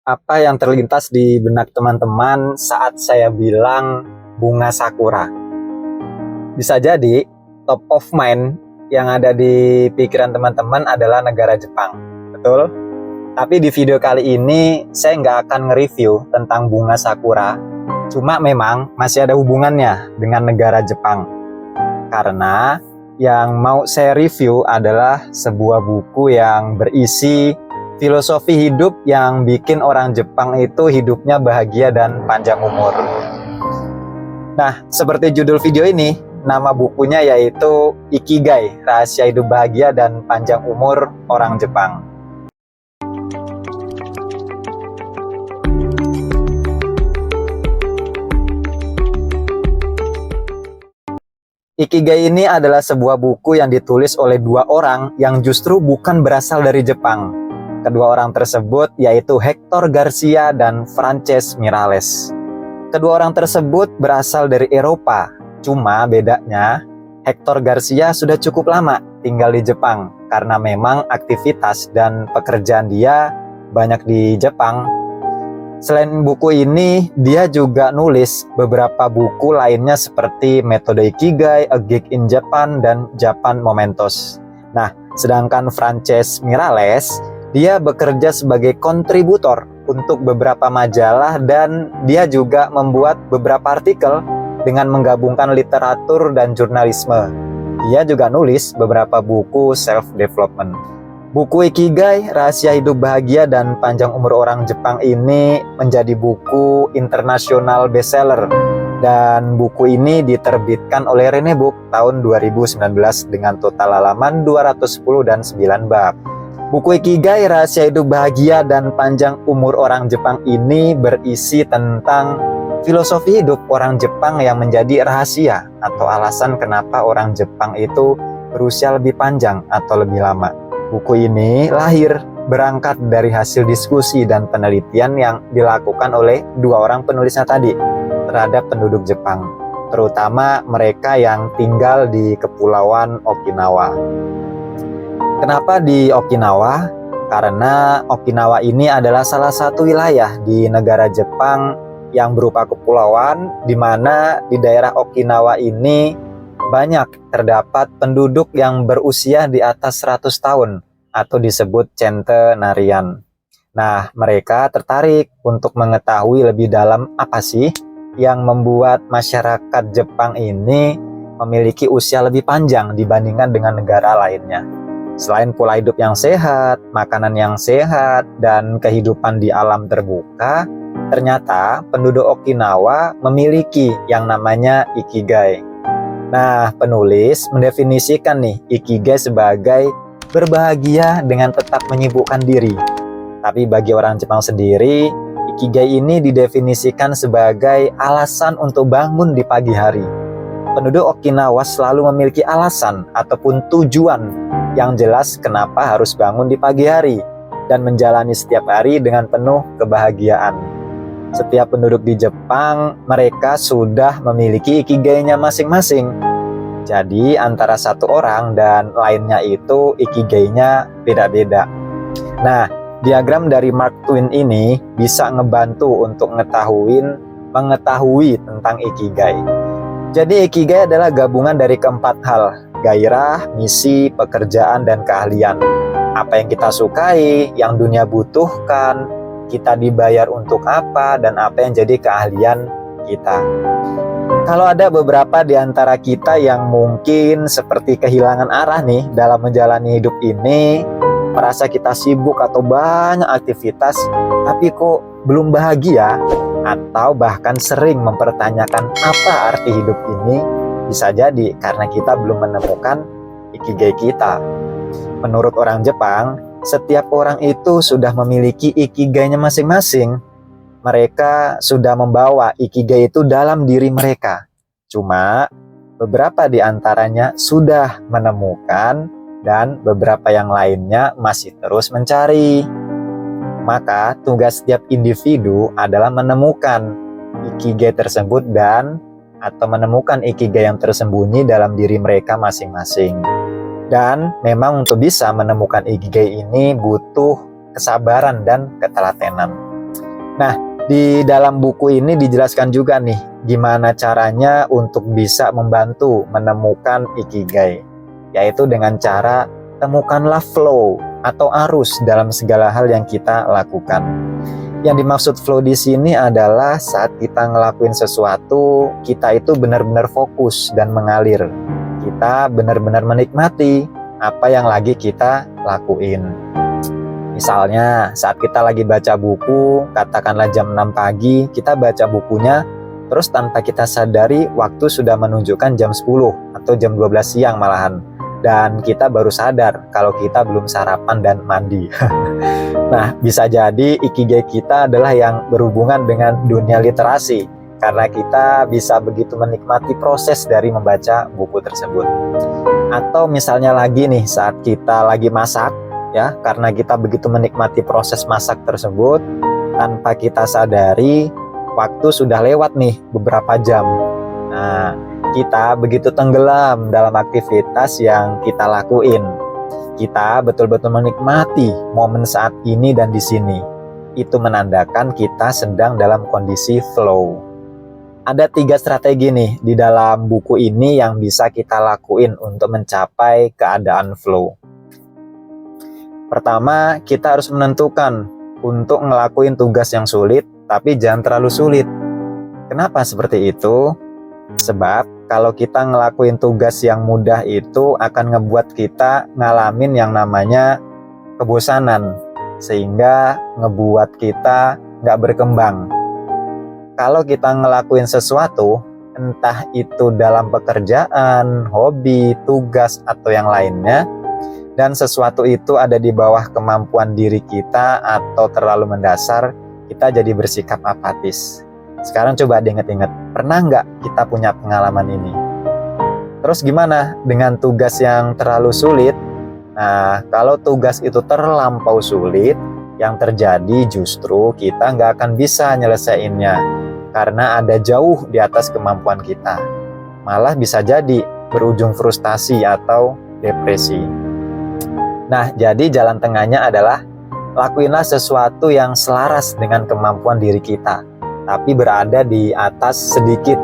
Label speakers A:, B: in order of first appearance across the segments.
A: Apa yang terlintas di benak teman-teman saat saya bilang bunga sakura? Bisa jadi top of mind yang ada di pikiran teman-teman adalah negara Jepang, betul? Tapi di video kali ini saya nggak akan nge-review tentang bunga sakura. Cuma memang masih ada hubungannya dengan negara Jepang. Karena yang mau saya review adalah sebuah buku yang berisi filosofi hidup yang bikin orang Jepang itu hidupnya bahagia dan panjang umur. Nah, seperti judul video ini, nama bukunya yaitu Ikigai, Rahasia Hidup Bahagia dan Panjang Umur Orang Jepang. Ikigai ini adalah sebuah buku yang ditulis oleh dua orang yang justru bukan berasal dari Jepang. Kedua orang tersebut yaitu Hector Garcia dan Frances Miralles. Kedua orang tersebut berasal dari Eropa, cuma bedanya Hector Garcia sudah cukup lama tinggal di Jepang karena memang aktivitas dan pekerjaan dia banyak di Jepang. Selain buku ini, dia juga nulis beberapa buku lainnya seperti Metode Ikigai, A Geek in Japan, dan Japan Mementos. Nah, sedangkan Frances Miralles, dia bekerja sebagai kontributor untuk beberapa majalah dan dia juga membuat beberapa artikel dengan menggabungkan literatur dan jurnalisme. Dia juga nulis beberapa buku self-development. Buku Ikigai, Rahasia Hidup Bahagia dan Panjang Umur Orang Jepang ini menjadi buku internasional bestseller. Dan buku ini diterbitkan oleh Rene Book tahun 2019 dengan total halaman 210 dan 9 bab. Buku Ikigai, Rahasia Hidup Bahagia dan Panjang Umur Orang Jepang ini berisi tentang filosofi hidup orang Jepang yang menjadi rahasia atau alasan kenapa orang Jepang itu berusia lebih panjang atau lebih lama. Buku ini lahir berangkat dari hasil diskusi dan penelitian yang dilakukan oleh dua orang penulisnya tadi terhadap penduduk Jepang, terutama mereka yang tinggal di Kepulauan Okinawa. Kenapa di Okinawa? Karena Okinawa ini adalah salah satu wilayah di negara Jepang yang berupa kepulauan, di mana di daerah Okinawa ini banyak terdapat penduduk yang berusia di atas 100 tahun atau disebut centenarian. Nah, mereka tertarik untuk mengetahui lebih dalam apa sih yang membuat masyarakat Jepang ini memiliki usia lebih panjang dibandingkan dengan negara lainnya. Selain pola hidup yang sehat, makanan yang sehat, dan kehidupan di alam terbuka, ternyata penduduk Okinawa memiliki yang namanya Ikigai. Nah, penulis mendefinisikan nih Ikigai sebagai berbahagia dengan tetap menyibukkan diri. Tapi bagi orang Jepang sendiri, Ikigai ini didefinisikan sebagai alasan untuk bangun di pagi hari. Penduduk Okinawa selalu memiliki alasan ataupun tujuan yang jelas kenapa harus bangun di pagi hari dan menjalani setiap hari dengan penuh kebahagiaan. Setiap penduduk di Jepang, mereka sudah memiliki Ikigainya masing-masing. Jadi antara satu orang dan lainnya itu Ikigainya beda-beda. Nah, diagram dari Mark Twain ini bisa ngebantu untuk mengetahui tentang Ikigai. Jadi Ikigai adalah gabungan dari keempat hal: gairah, misi, pekerjaan, dan keahlian. Apa yang kita sukai, yang dunia butuhkan, kita dibayar untuk apa, dan apa yang jadi keahlian kita. Kalau ada beberapa di antara kita yang mungkin seperti kehilangan arah nih dalam menjalani hidup ini, merasa kita sibuk atau banyak aktivitas, tapi kok belum bahagia, atau bahkan sering mempertanyakan apa arti hidup ini, bisa jadi karena kita belum menemukan Ikigai kita. Menurut orang Jepang, setiap orang itu sudah memiliki Ikigainya masing-masing. Mereka sudah membawa Ikigai itu dalam diri mereka. Cuma beberapa di antaranya sudah menemukan dan beberapa yang lainnya masih terus mencari. Maka tugas setiap individu adalah menemukan Ikigai tersebut atau menemukan Ikigai yang tersembunyi dalam diri mereka masing-masing. Dan memang untuk bisa menemukan Ikigai ini butuh kesabaran dan ketelatenan. Nah, di dalam buku ini dijelaskan juga nih gimana caranya untuk bisa membantu menemukan ikigai, yaitu dengan cara temukanlah flow atau arus dalam segala hal yang kita lakukan. Yang dimaksud flow di sini adalah saat kita ngelakuin sesuatu, kita itu benar-benar fokus dan mengalir. Kita benar-benar menikmati apa yang lagi kita lakuin. Misalnya saat kita lagi baca buku, katakanlah jam 6 pagi, kita baca bukunya, terus tanpa kita sadari waktu sudah menunjukkan jam 10 atau jam 12 siang malahan. Dan kita baru sadar kalau kita belum sarapan dan mandi. Nah, bisa jadi ikigai kita adalah yang berhubungan dengan dunia literasi, karena kita bisa begitu menikmati proses dari membaca buku tersebut. Atau misalnya lagi nih, saat kita lagi masak, ya, karena kita begitu menikmati proses masak tersebut, tanpa kita sadari, waktu sudah lewat nih beberapa jam. Nah, kita begitu tenggelam dalam aktivitas yang kita lakuin. Kita betul-betul menikmati momen saat ini dan di sini. Itu menandakan kita sedang dalam kondisi flow. Ada 3 strategi nih di dalam buku ini yang bisa kita lakuin untuk mencapai keadaan flow. Pertama, kita harus menentukan untuk ngelakuin tugas yang sulit, tapi jangan terlalu sulit. Kenapa seperti itu? Sebab kalau kita ngelakuin tugas yang mudah itu akan ngebuat kita ngalamin yang namanya kebosanan, sehingga ngebuat kita nggak berkembang. Kalau kita ngelakuin sesuatu, entah itu dalam pekerjaan, hobi, tugas, atau yang lainnya, dan sesuatu itu ada di bawah kemampuan diri kita atau terlalu mendasar, kita jadi bersikap apatis. Sekarang coba diingat-ingat, pernah nggak kita punya pengalaman ini? Terus gimana dengan tugas yang terlalu sulit? Nah, kalau tugas itu terlampau sulit, yang terjadi justru kita nggak akan bisa nyelesainnya, karena ada jauh di atas kemampuan kita. Malah bisa jadi berujung frustasi atau depresi. Nah, jadi jalan tengahnya adalah lakuinlah sesuatu yang selaras dengan kemampuan diri kita, tapi berada di atas sedikit.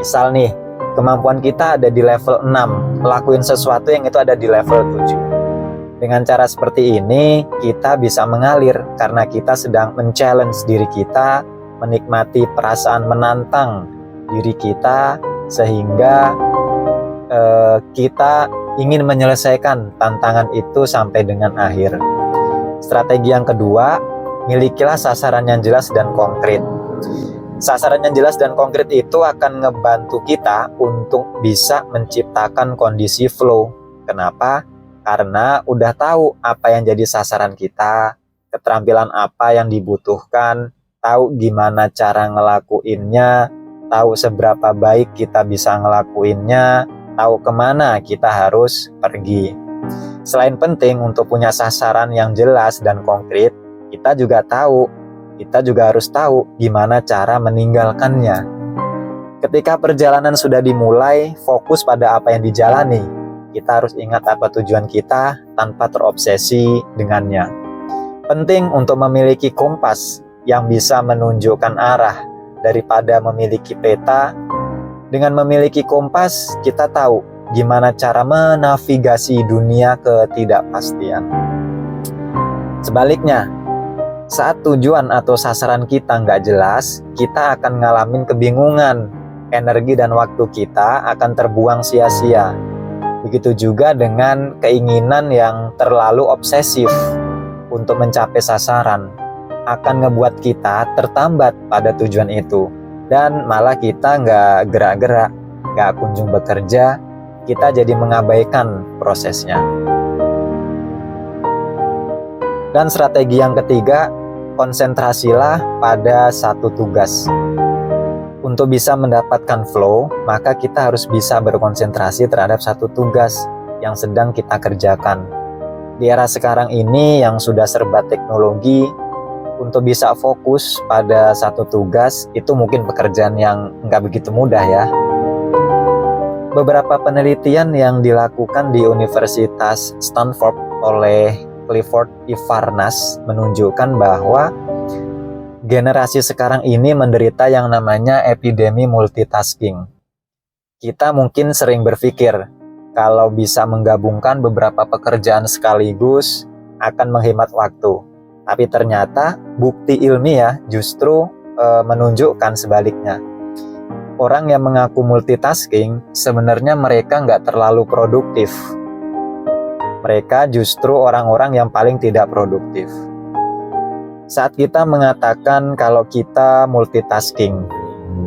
A: Misal nih, kemampuan kita ada di level 6, lakuin sesuatu yang itu ada di level 7. Dengan cara seperti ini, kita bisa mengalir karena kita sedang men-challenge diri kita, menikmati perasaan menantang diri kita, sehingga kita ingin menyelesaikan tantangan itu sampai dengan akhir. Strategi yang kedua, milikilah sasaran yang jelas dan konkret. Sasaran yang jelas dan konkret itu akan ngebantu kita untuk bisa menciptakan kondisi flow. Kenapa? Karena udah tahu apa yang jadi sasaran kita, keterampilan apa yang dibutuhkan, tahu gimana cara ngelakuinnya, tahu seberapa baik kita bisa ngelakuinnya, tahu kemana kita harus pergi. Selain penting untuk punya sasaran yang jelas dan konkret, kita juga harus tahu gimana cara meninggalkannya. Ketika perjalanan sudah dimulai, fokus pada apa yang dijalani. Kita harus ingat apa tujuan kita tanpa terobsesi dengannya. Penting untuk memiliki kompas yang bisa menunjukkan arah daripada memiliki peta. Dengan memiliki kompas, kita tahu gimana cara menavigasi dunia ketidakpastian. Sebaliknya, saat tujuan atau sasaran kita nggak jelas, kita akan ngalamin kebingungan. Energi dan waktu kita akan terbuang sia-sia. Begitu juga dengan keinginan yang terlalu obsesif untuk mencapai sasaran, akan ngebuat kita tertambat pada tujuan itu. Dan malah kita nggak gerak-gerak, nggak kunjung bekerja, kita jadi mengabaikan prosesnya. Dan strategi yang ketiga, konsentrasilah pada satu tugas. Untuk bisa mendapatkan flow, maka kita harus bisa berkonsentrasi terhadap satu tugas yang sedang kita kerjakan. Di era sekarang ini yang sudah serba teknologi, untuk bisa fokus pada satu tugas itu mungkin pekerjaan yang nggak begitu mudah ya. Beberapa penelitian yang dilakukan di Universitas Stanford oleh Clifford Ivarnas menunjukkan bahwa Generasi sekarang ini menderita yang namanya epidemi multitasking. Kita mungkin sering berpikir, kalau bisa menggabungkan beberapa pekerjaan sekaligus akan menghemat waktu. Tapi ternyata bukti ilmiah justru menunjukkan sebaliknya. Orang yang mengaku multitasking, sebenarnya mereka nggak terlalu produktif. Mereka justru orang-orang yang paling tidak produktif. Saat kita mengatakan kalau kita multitasking,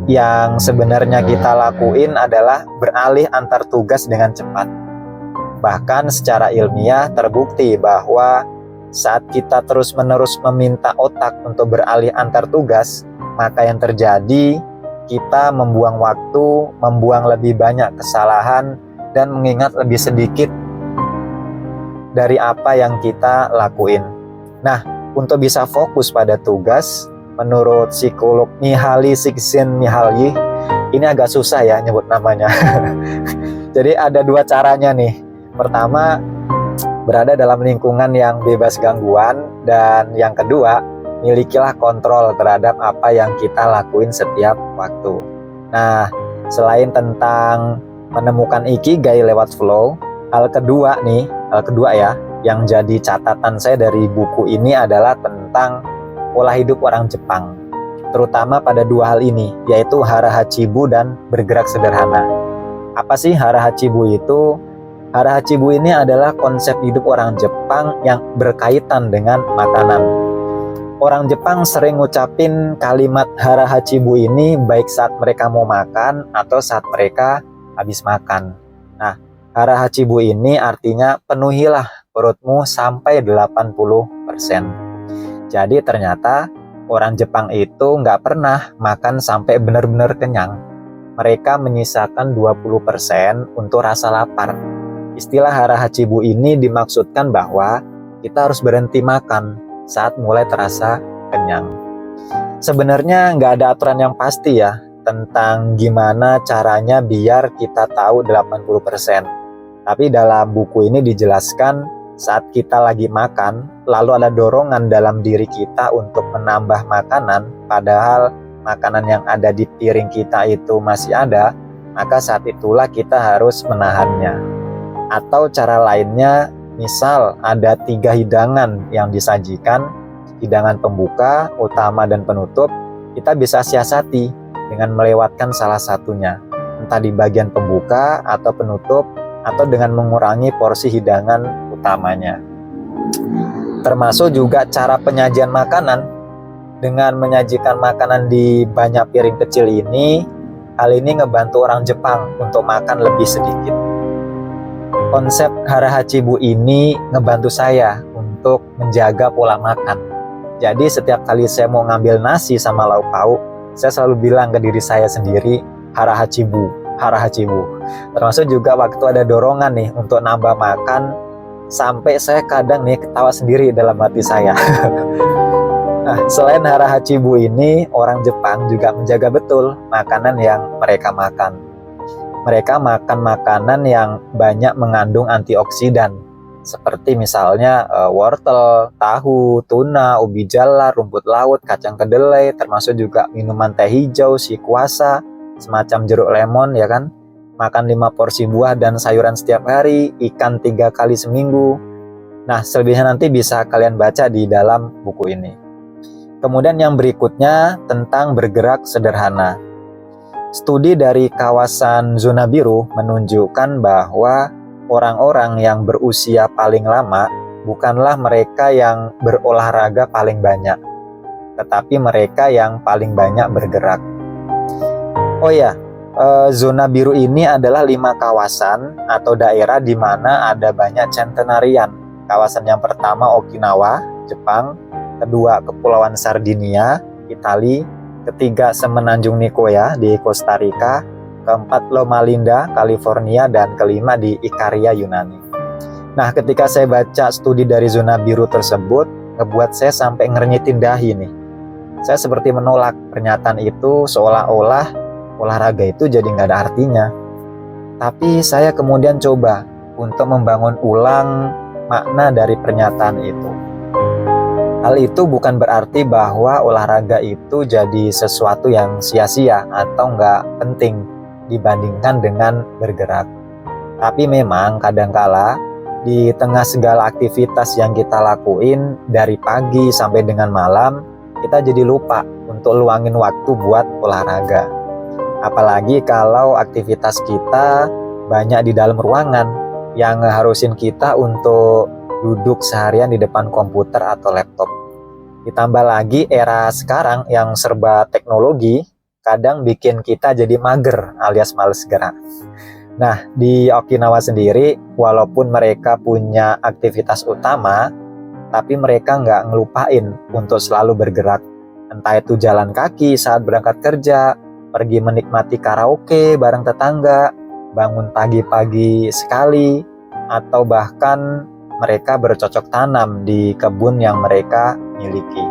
A: yang sebenarnya kita lakuin adalah beralih antar tugas dengan cepat. Bahkan secara ilmiah terbukti bahwa saat kita terus-menerus meminta otak untuk beralih antar tugas, maka yang terjadi kita membuang waktu, membuang lebih banyak kesalahan, dan mengingat lebih sedikit dari apa yang kita lakuin. Nah, untuk bisa fokus pada tugas, menurut psikolog Mihaly Csikszentmihalyi, ini agak susah ya nyebut namanya. Jadi ada dua caranya nih. Pertama, berada dalam lingkungan yang bebas gangguan, dan yang kedua, milikilah kontrol terhadap apa yang kita lakuin setiap waktu. Nah, selain tentang menemukan ikigai lewat flow, hal kedua ya, yang jadi catatan saya dari buku ini adalah tentang pola hidup orang Jepang, terutama pada dua hal ini, yaitu hara hachibu dan bergerak sederhana. Apa sih hara hachibu itu? Hara hachibu ini adalah konsep hidup orang Jepang yang berkaitan dengan makanan. Orang Jepang sering ngucapin kalimat hara hachibu ini baik saat mereka mau makan atau saat mereka habis makan. Nah, hara hachibu ini artinya penuhilah perutmu sampai 80%. Jadi ternyata orang Jepang itu nggak pernah makan sampai benar-benar kenyang. Mereka menyisakan 20% untuk rasa lapar. Istilah hara hachibu ini dimaksudkan bahwa kita harus berhenti makan saat mulai terasa kenyang. Sebenarnya nggak ada aturan yang pasti ya tentang gimana caranya biar kita tahu 80%. Tapi dalam buku ini dijelaskan saat kita lagi makan, lalu ada dorongan dalam diri kita untuk menambah makanan, padahal makanan yang ada di piring kita itu masih ada, maka saat itulah kita harus menahannya. Atau cara lainnya, misal ada 3 hidangan yang disajikan, hidangan pembuka, utama, dan penutup, kita bisa siasati dengan melewatkan salah satunya, entah di bagian pembuka atau penutup, atau dengan mengurangi porsi hidangan utamanya. Termasuk juga cara penyajian makanan. Dengan menyajikan makanan di banyak piring kecil ini, hal ini ngebantu orang Jepang untuk makan lebih sedikit. Konsep hara hachibu ini ngebantu saya untuk menjaga pola makan. Jadi setiap kali saya mau ngambil nasi sama lauk pauk, saya selalu bilang ke diri saya sendiri, hara hachibu. Termasuk juga waktu ada dorongan nih untuk nambah makan, sampai saya kadang nih ketawa sendiri dalam hati saya. Nah, selain hara hachibu ini, orang Jepang juga menjaga betul makanan yang mereka makan. Mereka makan makanan yang banyak mengandung antioksidan, seperti misalnya wortel, tahu, tuna, ubi jalar, rumput laut, kacang kedelai, termasuk juga minuman teh hijau, shikwasa, semacam jeruk lemon ya kan, makan 5 porsi buah dan sayuran setiap hari, ikan 3 kali seminggu. Nah, selebihnya nanti bisa kalian baca di dalam buku ini. Kemudian yang berikutnya tentang bergerak sederhana. Studi dari kawasan zona biru menunjukkan bahwa orang-orang yang berusia paling lama bukanlah mereka yang berolahraga paling banyak, tetapi mereka yang paling banyak bergerak. Oh ya, zona biru ini adalah 5 kawasan atau daerah di mana ada banyak centenarian. Kawasan yang pertama Okinawa, Jepang, kedua Kepulauan Sardinia, Italia, ketiga Semenanjung Nicoya di Costa Rica, keempat Loma Linda, California, dan kelima di Ikaria, Yunani. Nah, ketika saya baca studi dari zona biru tersebut, ngebuat saya sampai ngernyitin dahi nih. Saya seperti menolak pernyataan itu seolah-olah olahraga itu jadi nggak ada artinya. Tapi saya kemudian coba untuk membangun ulang makna dari pernyataan itu. Hal itu bukan berarti bahwa olahraga itu jadi sesuatu yang sia-sia atau nggak penting dibandingkan dengan bergerak. Tapi memang kadangkala di tengah segala aktivitas yang kita lakuin dari pagi sampai dengan malam, kita jadi lupa untuk luangin waktu buat olahraga. Apalagi kalau aktivitas kita banyak di dalam ruangan yang ngeharusin kita untuk duduk seharian di depan komputer atau laptop. Ditambah lagi era sekarang yang serba teknologi, kadang bikin kita jadi mager alias males gerak. Nah, di Okinawa sendiri, walaupun mereka punya aktivitas utama, tapi mereka nggak ngelupain untuk selalu bergerak. Entah itu jalan kaki saat berangkat kerja, pergi menikmati karaoke bareng tetangga, bangun pagi-pagi sekali, atau bahkan mereka bercocok tanam di kebun yang mereka miliki.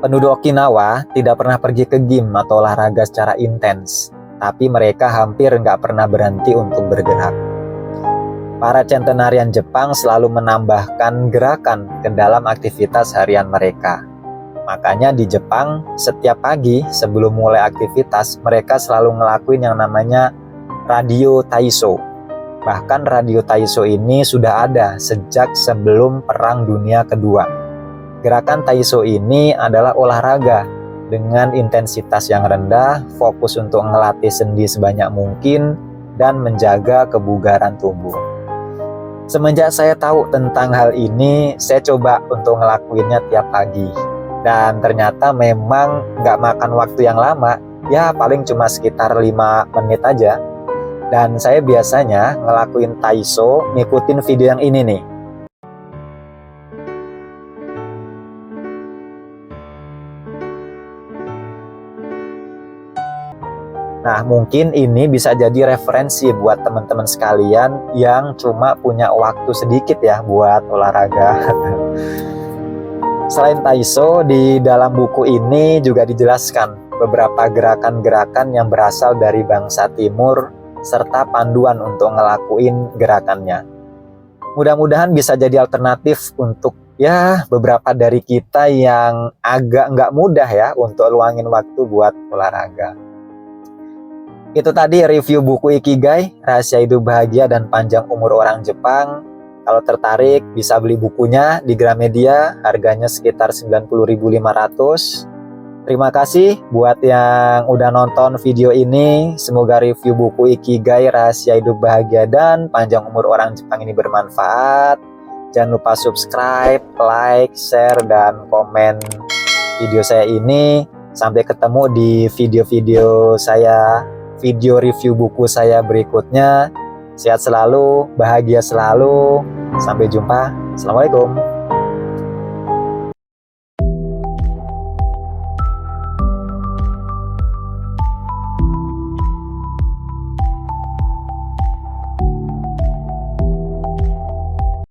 A: Penduduk Okinawa tidak pernah pergi ke gym atau olahraga secara intens, tapi mereka hampir nggak pernah berhenti untuk bergerak. Para centenarian Jepang selalu menambahkan gerakan ke dalam aktivitas harian mereka. Makanya di Jepang, setiap pagi sebelum mulai aktivitas, mereka selalu ngelakuin yang namanya radio Taisho. Bahkan radio Taisho ini sudah ada sejak sebelum Perang Dunia Kedua. Gerakan Taisho ini adalah olahraga dengan intensitas yang rendah, fokus untuk ngelatih sendi sebanyak mungkin, dan menjaga kebugaran tubuh. Semenjak saya tahu tentang hal ini, saya coba untuk ngelakuinnya tiap pagi. Dan ternyata memang nggak makan waktu yang lama, ya paling cuma sekitar 5 menit aja. Dan saya biasanya ngelakuin Taisho ngikutin video yang ini nih. Nah, mungkin ini bisa jadi referensi buat teman-teman sekalian yang cuma punya waktu sedikit ya buat olahraga. Selain Taisho, di dalam buku ini juga dijelaskan beberapa gerakan-gerakan yang berasal dari bangsa timur serta panduan untuk ngelakuin gerakannya. Mudah-mudahan bisa jadi alternatif untuk ya beberapa dari kita yang agak nggak mudah ya untuk luangin waktu buat olahraga. Itu tadi review buku Ikigai, Rahasia Hidup Bahagia dan Panjang Umur Orang Jepang. Kalau tertarik bisa beli bukunya di Gramedia, harganya sekitar 90.500. Terima kasih buat yang udah nonton video ini. Semoga review buku Ikigai, Rahasia Hidup Bahagia dan Panjang Umur Orang Jepang ini bermanfaat. Jangan lupa subscribe, like, share, dan komen video saya ini. Sampai ketemu di video-video saya, video review buku saya berikutnya. Sehat selalu, bahagia selalu. Sampai jumpa. Assalamualaikum.